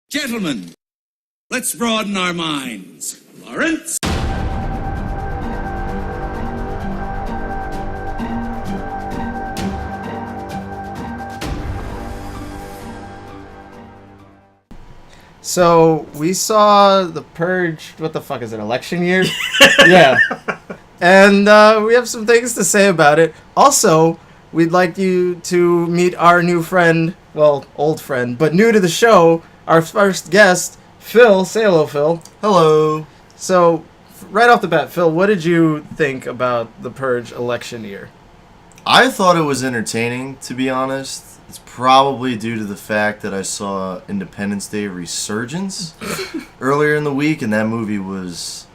Gentlemen, let's broaden our minds. Lawrence? So, we saw the Purge, what the fuck is it, election year? Yeah. And we have some things to say about it. Also, we'd like you to meet our new friend, well, old friend, but new to the show, our first guest, Phil. Say hello, Phil. Hello. So, right off the bat, Phil, what did you think about the Purge election year? I thought it was entertaining, to be honest. It's probably due to the fact that I saw Independence Day Resurgence earlier in the week, and that movie was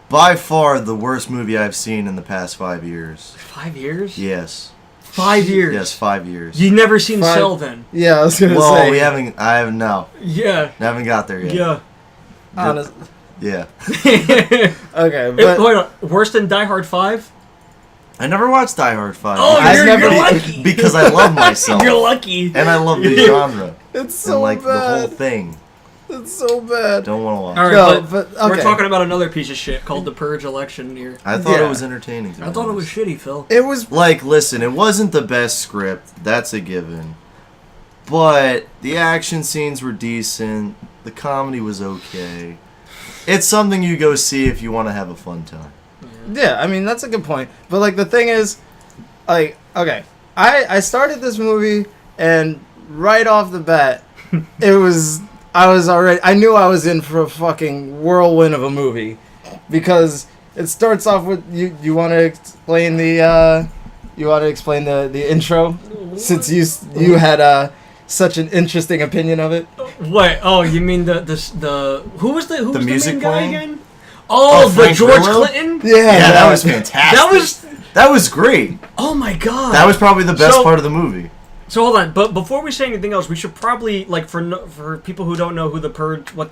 by far the worst movie I've seen in the past 5 years. 5 years? Yes. 5 years? Yes, 5 years. You've never seen Cell, then? Yeah, I was going to say. Well, I haven't, no. Yeah. I haven't got there yet. Yeah. Honest. Yeah. Okay, but... Wait on. Worse than Die Hard 5? I never watched Die Hard 5. Oh, you're lucky. Because I love myself. You're lucky. And I love the genre. It's so and, like, bad. the whole thing. It's so bad. Don't want to watch. All right, No, but okay. we're talking about another piece of shit called the Purge election year. I thought Yeah. it was entertaining. I thought it was shitty, Phil. It was... Like, listen, it wasn't the best script. That's a given. But the action scenes were decent. The comedy was okay. It's something you go see if you want to have a fun time. Yeah, I mean, that's a good point. But, like, the thing is, like, okay, I started this movie, and right off the bat, I knew I was in for a fucking whirlwind of a movie. Because it starts off with, you want to explain the intro? Since you had, such an interesting opinion of it. What? Oh, you mean the who was the music main guy playing? again? Oh, the Frank George Grillo? Clinton? Yeah, that was fantastic. That was great. Oh my god. That was probably the best part of the movie. So hold on, but before we say anything else, we should probably, like, for people who don't know what the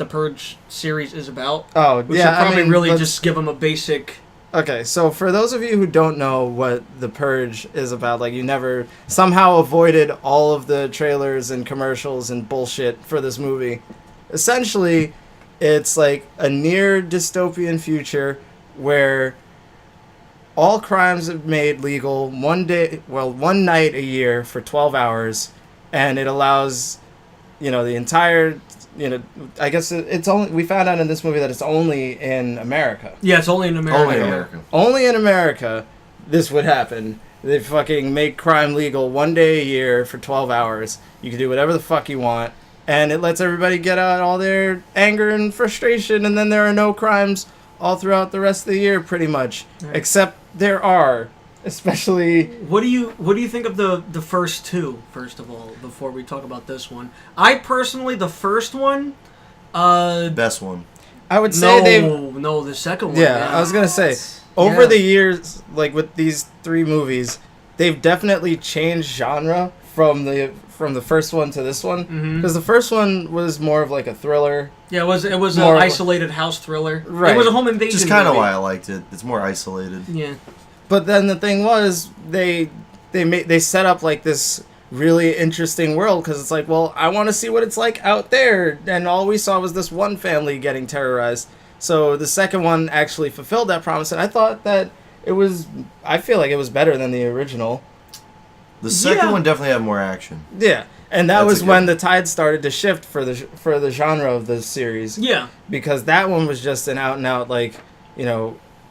Purge series is about. Oh, we yeah, should probably let's- just give them a basic. Okay, so for those of you who don't know what The Purge is about, like, you never somehow avoided all of the trailers and commercials and bullshit for this movie. Essentially, it's like a near dystopian future where all crimes are made legal one night a year for 12 hours, and it allows, the entire... I guess it's only... We found out in this movie that it's only in America. Yeah, it's only in America. Only in America. Only in America this would happen. They fucking make crime legal one day a year for 12 hours. You can do whatever the fuck you want. And it lets everybody get out all their anger and frustration, and then there are no crimes all throughout the rest of the year, pretty much. Right. Except there are. Especially... What do you think of the first two, first of all, before we talk about this one? I personally, the first one... Best one. I would say No, the second one. Yeah, man. I was going to say, over the years, like with these three movies, they've definitely changed genre from the first one to this one. Because the first one was more of like a thriller. Yeah, it was an More isolated house thriller. Right. It was a home invasion Which is kind of movie. why I liked it. It's more isolated. Yeah. But then the thing was, they set up like this really interesting world, because it's like, well, I want to see what it's like out there, and all we saw was this one family getting terrorized. So the second one actually fulfilled that promise, and I thought that I feel like it was better than the original. The second one definitely had more action. Yeah, and that That's was a good when one. the tide started to shift for the genre of the series. Yeah. Because that one was just an out and out, like,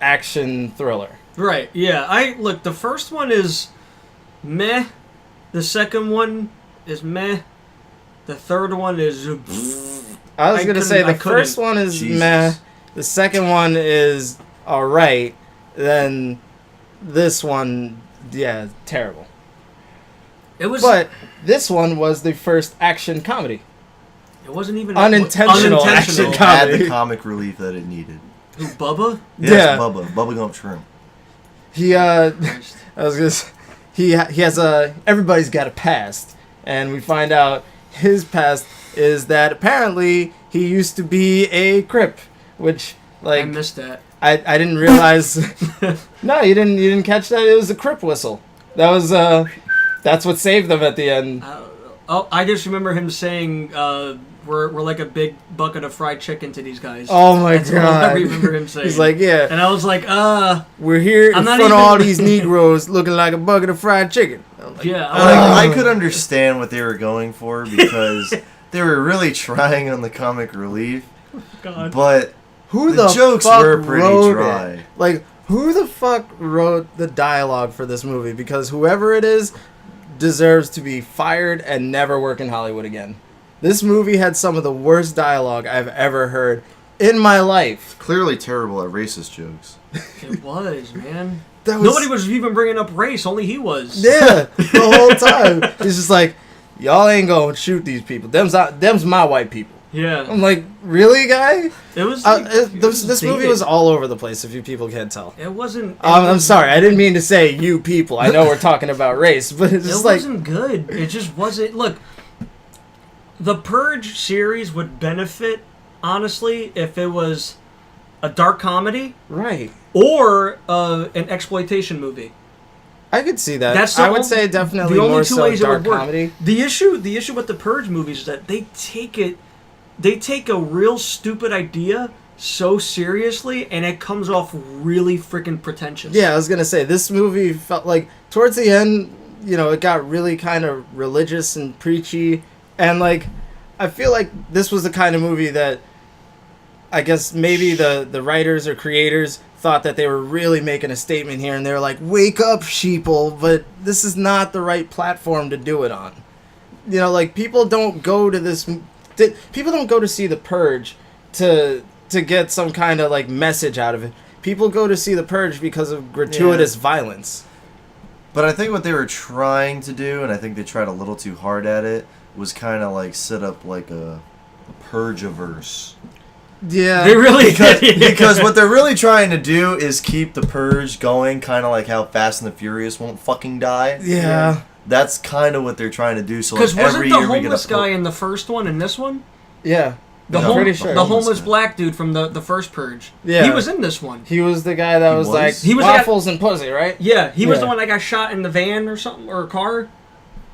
action thriller. Right. Yeah. Look. The first one is meh. The second one is meh. The third one is. I was gonna say the couldn't. first one is Jesus. meh. The second one is alright. Then this one, yeah, terrible. It was. But this one was the first action comedy. It wasn't even Unintentional action It comedy. had the comic relief that it needed. Who, Bubba? Yes, Yeah. Bubba Gump Shrimp. Everybody's got a past, and we find out his past is that apparently he used to be a Crip, which, like, I missed that. I didn't realize. No, you didn't catch that. It was a Crip whistle. That was that's what saved them at the end. I just remember him saying we're like a big bucket of fried chicken to these guys. Oh my That's all god! I remember him saying. He's like, yeah. And I was like, we're here in I'm front not of all even- these Negroes looking like a bucket of fried chicken. I'm like, yeah. Like, I could understand what they were going for because they were really trying on the comic relief, God. but who the the jokes fuck were pretty wrote dry. it? Like, who the fuck wrote the dialogue for this movie? Because whoever it is deserves to be fired and never work in Hollywood again. This movie had some of the worst dialogue I've ever heard in my life. clearly terrible at racist jokes. It was, man. That was, Nobody was even bringing up race. Only he was. Yeah, the whole time. It's just like, y'all ain't gonna shoot these people. Them's my white people. Yeah. I'm like, really, guy? It was. Like, This movie was all over the place, if you people can't tell. It wasn't. I'm sorry, I didn't mean to say you people. I know we're talking about race, but it's It just like, wasn't good. It just wasn't. Look, the Purge series would benefit, honestly, if it was a dark comedy right. or an exploitation movie. I could see that. That's the I would only- say definitely the only more two so ways it dark would work. comedy. The issue with the Purge movies is that they take a real stupid idea so seriously, and it comes off really freaking pretentious. Yeah, I was gonna say this movie felt like towards the end, it got really kind of religious and preachy, and like I feel like this was the kind of movie that I guess maybe the writers or creators thought that they were really making a statement here, and they were like, "Wake up, sheeple!" But this is not the right platform to do it on. Like people don't go to this. People don't go to see The Purge to get some kind of like message out of it. People go to see The Purge because of gratuitous violence. But I think what they were trying to do, and I think they tried a little too hard at it, was kind of like set up like a Purge-averse. Yeah, They really Because what they're really trying to do is keep the Purge going, kind of like how Fast and the Furious won't fucking die. Yeah. That's kind of what they're trying to do. So Because like wasn't every the year we get homeless a guy in the first one and this one? Yeah. The, No, pretty sure. the homeless guy. black dude from the first Purge. Yeah. He was in this one. He was the guy that was like He was the guy- waffles and pussy, right? Yeah, he was Yeah. the one that got shot in the van or something, or a car.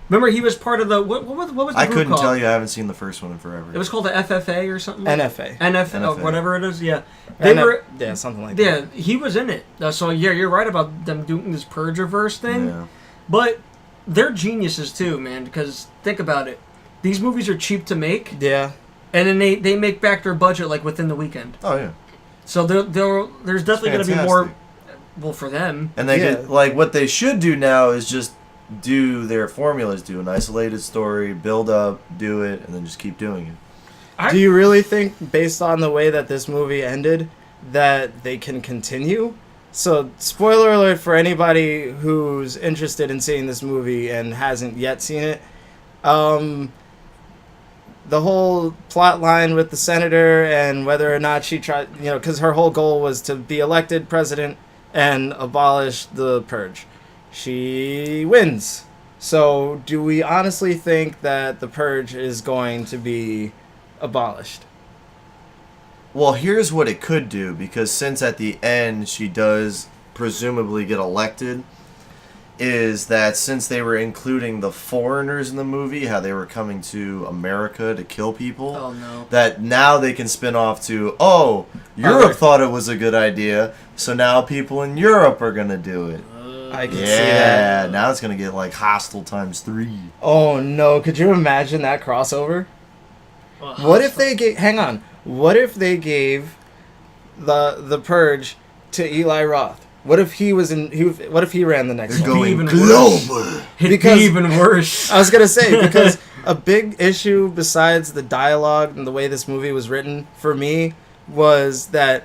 Remember, he was part of the... What was the I group couldn't called? tell you. I haven't seen the first one in forever. It was called the FFA or something? NFA. NFA, or NFA. whatever it is, yeah. They were... Yeah, something like Yeah, that. he was in it. So, yeah, you're right about them doing this Purge-averse thing. Yeah. But they're geniuses, too, man, because think about it. These movies are cheap to make, Yeah. and then they make back their budget, like, within the weekend. Oh yeah. So there's definitely going to be more... Fantastic. Well, for them. And they Yeah. could, like, what they should do now is just do their formulas, do an isolated story, build up, do it, and then just keep doing it. Do you really think, based on the way that this movie ended, that they can continue? So, spoiler alert for anybody who's interested in seeing this movie and hasn't yet seen it. The whole plot line with the senator and whether or not she tried, because her whole goal was to be elected president and abolish the Purge. She wins. So, do we honestly think that the Purge is going to be abolished? Well, here's what it could do, because since at the end she does presumably get elected, is that since they were including the foreigners in the movie, how they were coming to America to kill people, Oh, no. that now they can spin off to, oh, Europe thought it was a good idea, so now people in Europe are going to do it. I can see that. Yeah, now it's going to get like Hostile ×3. Oh no, could you imagine that crossover? What if they gave, hang on, what if they gave the Purge to Eli Roth? What if he was what if he ran the next They're one? going even global. It'd Because- be even worse. I was gonna say, because a big issue besides the dialogue and the way this movie was written for me was that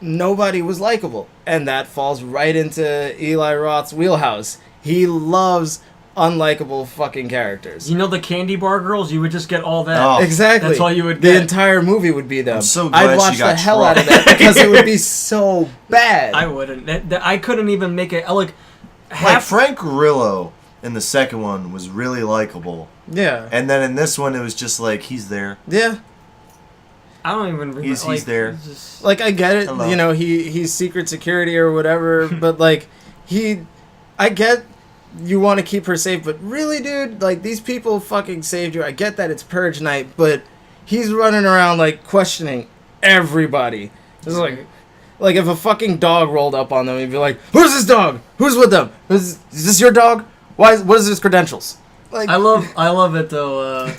nobody was likable, and that falls right into Eli Roth's wheelhouse. He loves unlikable fucking characters. You know the candy bar girls? You would just get all that. Oh. Exactly. That's all you would The get. entire movie would be them. I'm so glad I'd she watch the got hell out of dropped. that because it would be so bad. I wouldn't. I couldn't even make it. Like, Like half. Frank Grillo in the second one was really likable. Yeah. And then in this one, it was just like, he's there. Yeah. I don't even remember. He's there. it's just- Like, I get it. Hello. He's secret security or whatever, but like I get you want to keep her safe, but really, dude, like these people fucking saved you. I get that it's Purge night, but he's running around like questioning everybody. It's like if a fucking dog rolled up on them, he'd be like, "Who's this dog? Who's with them? Is this your dog? What is his credentials?" Like, I love it though.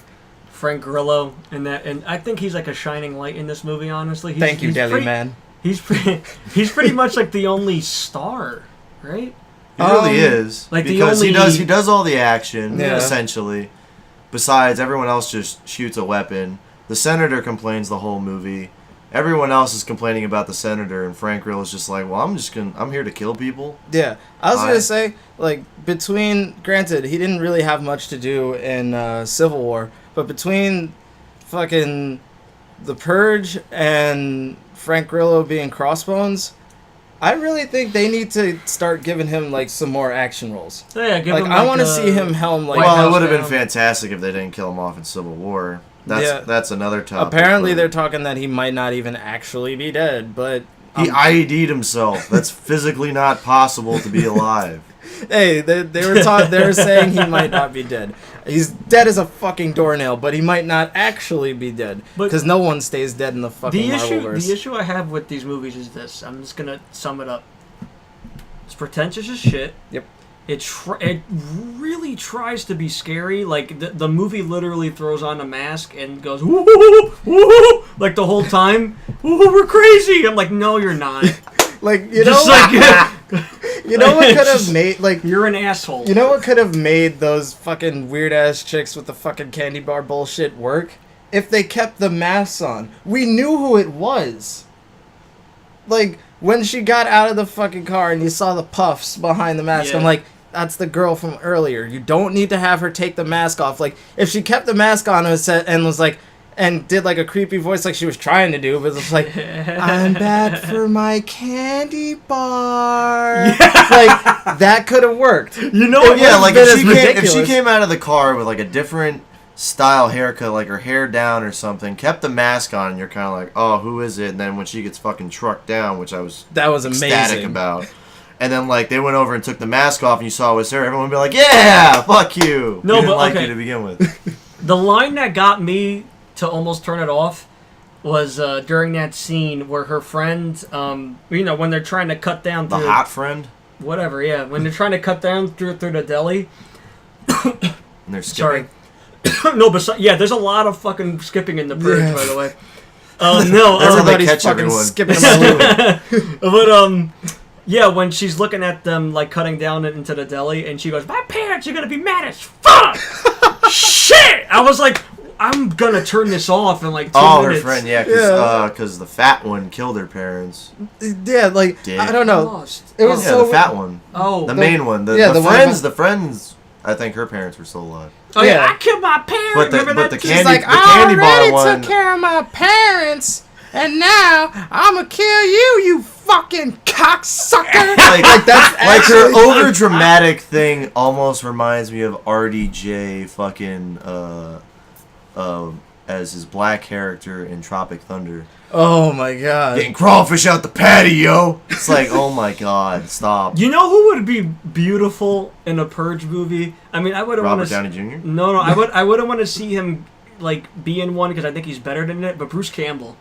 Frank Grillo and I think he's like a shining light in this movie. Honestly, thank you, Deli Man. He's pretty much like the only star, right? He really is. Like because the only... he does all the action, Yeah. essentially. Besides, everyone else just shoots a weapon. The senator complains the whole movie. Everyone else is complaining about the senator, and Frank Grillo is just like, well, I'm here to kill people. Yeah, I was gonna say, like, granted, he didn't really have much to do in Civil War, but between fucking the Purge and Frank Grillo being Crossbones, I really think they need to start giving him like some more action roles. Yeah, give like, him I want to see him helm like. Well, it would have been fantastic if they didn't kill him off in Civil War. That's another topic. Apparently, they're talking that he might not even actually be dead, but he IED'd himself. That's physically not possible to be alive. Hey, they were saying he might not be dead. He's dead as a fucking doornail, but he might not actually be dead because no one stays dead in the fucking Marvelverse. The issue I have with these movies is this. I'm just gonna sum it up. It's pretentious as shit. Yep. It really tries to be scary. Like the movie literally throws on a mask and goes woo woo woo like the whole time. Woo, we're crazy. I'm like, no, you're not. Like you just know, like you know what could have made like you're an asshole. You know what could have made those fucking weird ass chicks with the fucking candy bar bullshit work? If they kept the masks on. We knew who it was. Like when she got out of the fucking car and you saw the puffs behind the mask, I'm like, that's the girl from earlier. You don't need to have her take the mask off. Like if she kept the mask on and was like. And did like a creepy voice like she was trying to do, but it's like, I'm back for my candy bar. Yeah. Like, that could have worked. You know what? Yeah, like if she came out of the car with like a different style haircut, like her hair down or something, kept the mask on, and you're kind of like, oh, who is it? And then when she gets fucking trucked down, which I was amazing. Ecstatic about. And then like they went over and took the mask off, and you saw it was her. Everyone would be like, yeah, fuck you. No, we didn't but like okay. you to begin with. The line that got me to almost turn it off was during that scene where her friend, when they're trying to cut down the hot friend, whatever, yeah, when they're trying to cut down through the deli. And they're skipping. Sorry, no, but there's a lot of fucking skipping in the Purge, by the way. No, that's how they everybody's catch fucking everyone. skipping. But yeah, when she's looking at them like cutting down into the deli, and she goes, "My parents are gonna be mad as fuck." Shit! I was like, I'm gonna turn this off in like 2 minutes. Her friend, because the fat one killed her parents. Yeah, like I don't know. It was the fat one. Oh, the main one. The friends. I think her parents were still alive. Oh yeah, I killed my parents. But the She's candy, like, the candy bar I one. already took care of my parents, and now I'm gonna kill you, you fucking cocksucker. like that's like her over dramatic thing almost reminds me of RDJ fucking as his black character in Tropic Thunder. Oh my god. Getting crawfish out the patio. It's like, oh my god, stop. You know who would be beautiful in a Purge movie? I mean, I wouldn't want to. Robert Downey Jr. No, I wouldn't want to see him like be in one because I think he's better than it. But Bruce Campbell.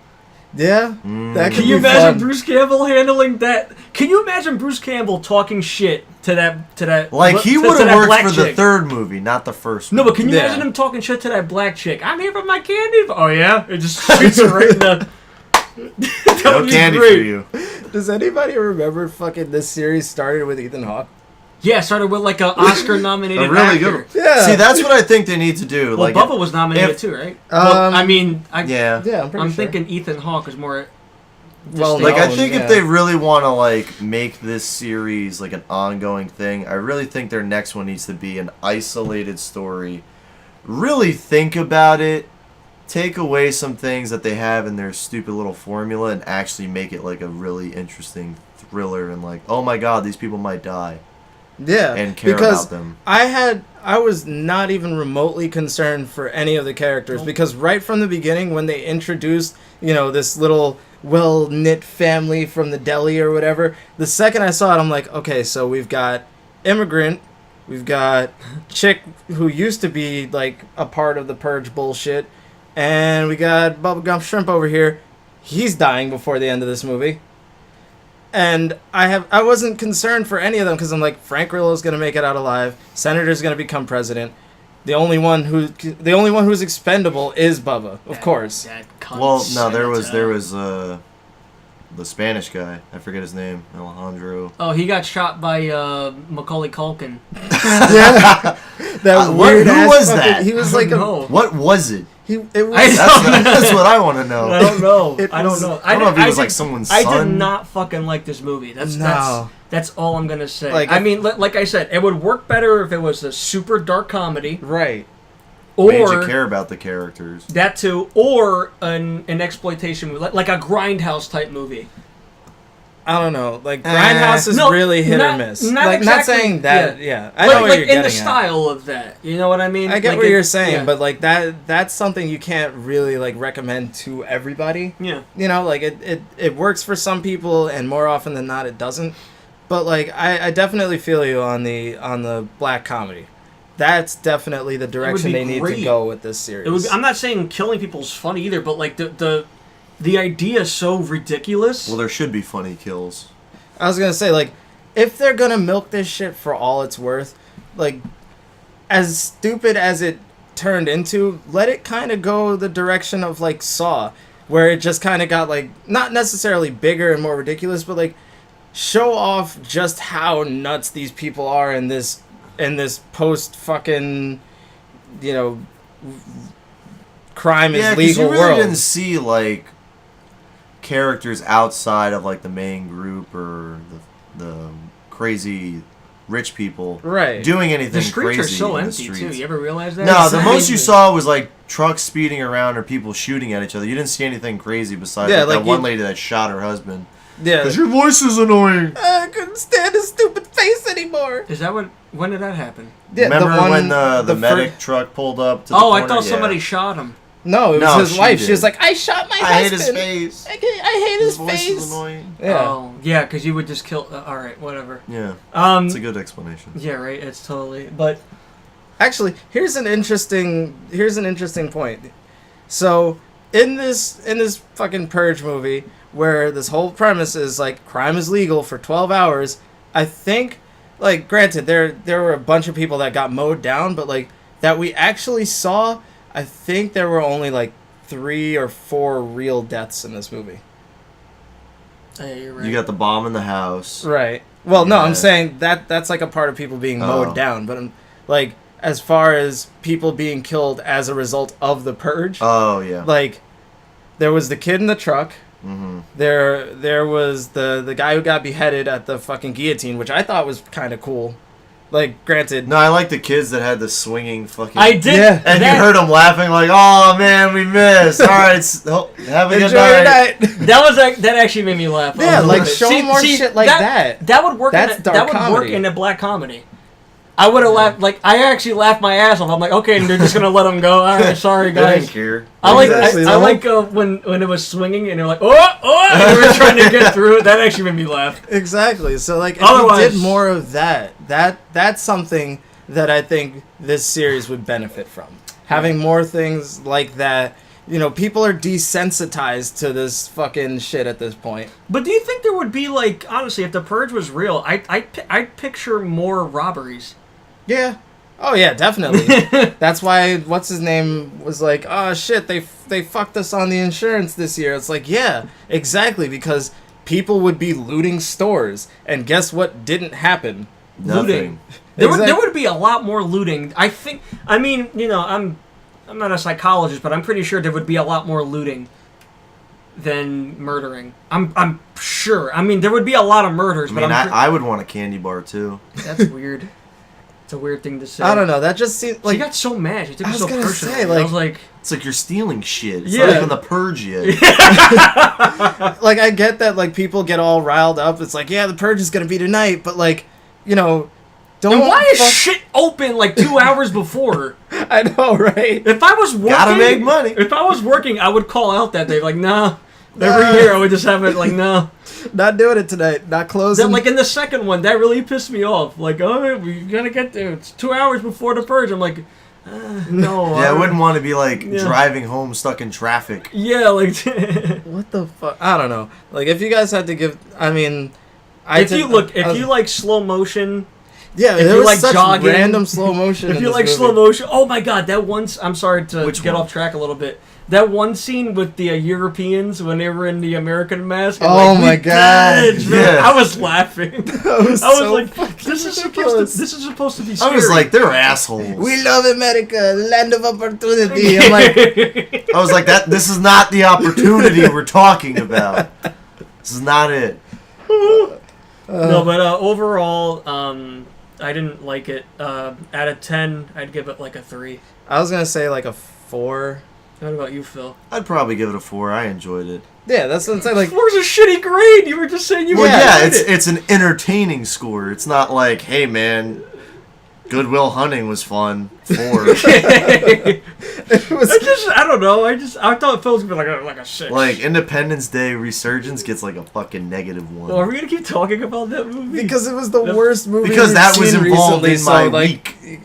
Yeah, that Can you imagine Bruce Campbell handling that? Can you imagine Bruce Campbell talking shit to that? Like he would have worked for the third movie, not the first. No, but can you imagine him talking shit to that black chick? I'm here for my candy. Oh yeah, it just shoots her right in the. No candy for you. Does anybody remember fucking this series started with Ethan Hawke? Yeah, it started with like an Oscar-nominated a really actor. good. Yeah. See, that's what I think they need to do. Well, like, Bubba was nominated too, right? Well, I mean, yeah, I'm thinking Ethan Hawke is more. Well, like I think if they really want to like make this series like an ongoing thing, I really think their next one needs to be an isolated story. Really think about it. Take away some things that they have in their stupid little formula and actually make it like a really interesting thriller and like, oh my god, these people might die. Yeah, and care about them. I was not even remotely concerned for any of the characters because right from the beginning when they introduced, this little well-knit family from the deli or whatever, the second I saw it, I'm like, okay, so we've got immigrant, we've got chick who used to be like a part of the Purge bullshit, And we got Bubblegum Shrimp over here. He's dying before the end of this movie. And I wasn't concerned for any of them because I'm like, Frank Grillo's gonna make it out alive. Senator's gonna become president. The only one who's expendable is Bubba, of course. That cunt Well, no, Senator. there was the Spanish guy. I forget his name. Alejandro. Oh, he got shot by Macaulay Culkin. That weird who ass was fucking- that? He was I like don't a know. What was it? it was That's what I want to know. I don't know. It I don't was- know. I don't know if he was did- like someone's I did son. not fucking like this movie. No. That's all I'm gonna say. Like, I mean, like I said, it would work better if it was a super dark comedy, right. Made you or care about the characters. that too, or an exploitation movie, like a Grindhouse type movie. I don't know. Like Grindhouse is No, really hit not- or miss. not Like not exactly, saying that. Yeah, I know Like, what like you're in getting the at. style of that. You know what I mean? I get Like what it- you're saying, yeah. but like that's something you can't really like recommend to everybody. Yeah. You know, like it works for some people, and more often than not, it doesn't. But like I definitely feel you on the black comedy. That's definitely the direction be they need to great. go with this series. It would be, I'm not saying killing people's funny either, but like the idea is so ridiculous. Well, there should be funny kills. I was gonna say, like, if they're gonna milk this shit for all it's worth, like, as stupid as it turned into, let it kind of go the direction of like Saw, where it just kind of got like not necessarily bigger and more ridiculous, but like show off just how nuts these people are in this post fucking, you know, crime Yeah, is because legal you really world. didn't see like characters outside of like the main group or the crazy rich people Right. doing anything The streets crazy are so in the empty too. streets. You ever realize that? No, the Exactly. most you saw was like trucks speeding around or people shooting at each other. You didn't see anything crazy besides Yeah, like, like that one you- lady that shot her husband. Yeah. Because your voice is annoying. I couldn't stand his stupid face anymore. Is that what? When did that happen? Yeah, Remember the one, when the medic fir- truck pulled up to the Oh, I corner? thought Yeah. somebody shot him. No, it was No, his she wife. did. She was like, I shot my I hate husband. his face. I hate his voice face. is annoying. Yeah. Oh, yeah, because you would just kill. All right, whatever. Yeah, Um, it's a good explanation. yeah, right. It's totally. But Actually, here's an interesting point. So, in this fucking Purge movie, where this whole premise is like crime is legal for 12 hours, I think, like, granted, there were a bunch of people that got mowed down, but like that we actually saw, I think there were only like 3 or 4 real deaths in this movie. yeah, you're right. You got the bomb in the house. Right. Well, no, I'm Yeah. saying that's like a part of people being mowed Oh. down, but I'm like, as far as people being killed as a result of the Purge, Oh yeah. like there was the kid in the truck. Mm-hmm. There was the guy who got beheaded at the fucking guillotine, which I thought was kind of cool. Like, granted, No, I like the kids that had the swinging fucking. I did. Yeah. And that, you heard them laughing like, "Oh man, we missed." All right, have a enjoy good your night. night. That was like, that actually made me laugh. a Yeah, little like, bit. show more shit like that. That would work. That's dark that would work comedy. in a black comedy. I would have laughed. Like, I actually laughed my ass off. I'm like, okay, and they're just gonna let him go. All right, sorry They guys. didn't care. I like Exactly, I the like when it was swinging and they're like, oh, and they were trying to get through it. That actually made me laugh. Exactly. So like, if Otherwise- you did more of that's something that I think this series would benefit from. Having more things like that. You know, people are desensitized to this fucking shit at this point. But do you think there would be, like, honestly, if the Purge was real, I'd picture more robberies. Yeah. Oh yeah, definitely. That's why what's his name was like, oh shit, they fucked us on the insurance this year. It's like, yeah, exactly, because people would be looting stores, and guess what didn't happen? Nothing. Looting. There Exact- would be a lot more looting. I think. I mean, you know, I'm not a psychologist, but I'm pretty sure there would be a lot more looting than murdering. I'm sure. I mean, there would be a lot of murders, I but mean, I'm I would want a candy bar too. that's weird. It's a weird thing to say. I don't know. That just seems She like got so mad. She took I it was so gonna personally. say, I like- was like, It's like you're stealing shit. It's Yeah. not even the Purge yet. like I get that like people get all riled up. It's like, yeah, the Purge is gonna be tonight, but like, you know, don't. and why is fuck- shit open like 2 hours before? I know, right? If I was working, Gotta make money. If I was working, I would call out that day, like, nah. Every year, I would just have it like, nah. Not doing it tonight. Not closing. Then, like in the second one, that really pissed me off. Like, oh, we gotta get there. It's 2 hours before the Purge. I'm like, No. Yeah, I wouldn't want to be like driving home stuck in traffic. Yeah, like. What the fuck? I don't know. Like, if you guys had to give, I mean, If you like slow motion. Yeah, if there you was like such jogging, random slow motion. If in you this like movie. slow motion, oh my god, that once. I'm sorry to Which get one? off track a little bit. That one scene with the Europeans when they were in the American mask. And Oh like, my god! Bitch, man. Yeah. I was laughing. That was I was so like, fucking this is ridiculous. supposed to be scary. I was like, they're assholes. We love America, land of opportunity. I'm like, I was like, this is not the opportunity we're talking about. This is not it. no, but overall, I didn't like it. Out of 10, I'd give it like a 3. I was gonna say like a 4. What about you, Phil? I'd probably give it a 4. I enjoyed it. Yeah, that's what I'm saying. Like, 4's a shitty grade. You were just saying you Well, yeah, enjoyed it. it's an entertaining score. It's not like, hey man, Goodwill Hunting was fun. 4. it was. I don't know. I thought Phil was gonna be like a 6. Like Independence Day Resurgence gets like a fucking -1. Well, are we gonna keep talking about that movie? Because it was the worst movie Because we've that was seen involved recently, in my so, like, week.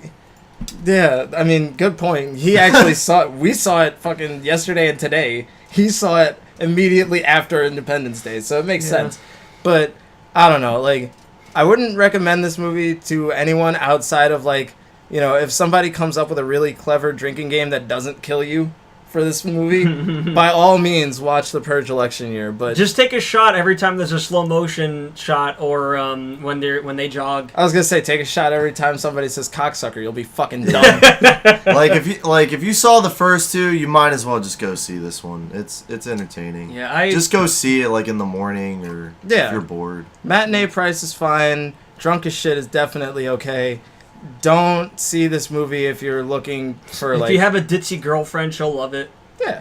Yeah, I mean, good point. He actually saw it. We saw it fucking yesterday and today. He saw it immediately after Independence Day, so it makes sense. But I don't know, like, I wouldn't recommend this movie to anyone outside of, like, you know, if somebody comes up with a really clever drinking game that doesn't kill you for this movie, by all means, watch The Purge election year. But just take a shot every time there's a slow motion shot, or when they jog. I was gonna say, take a shot every time somebody says cocksucker. You'll be fucking dumb. if you saw the first 2, you might as well just go see this one. It's entertaining. Yeah, just go see it like in the morning or Yeah. if you're bored. Matinee price is fine. Drunk as shit is definitely okay. Don't see this movie if you're looking for if like. you have a ditzy girlfriend, she'll love it. Yeah.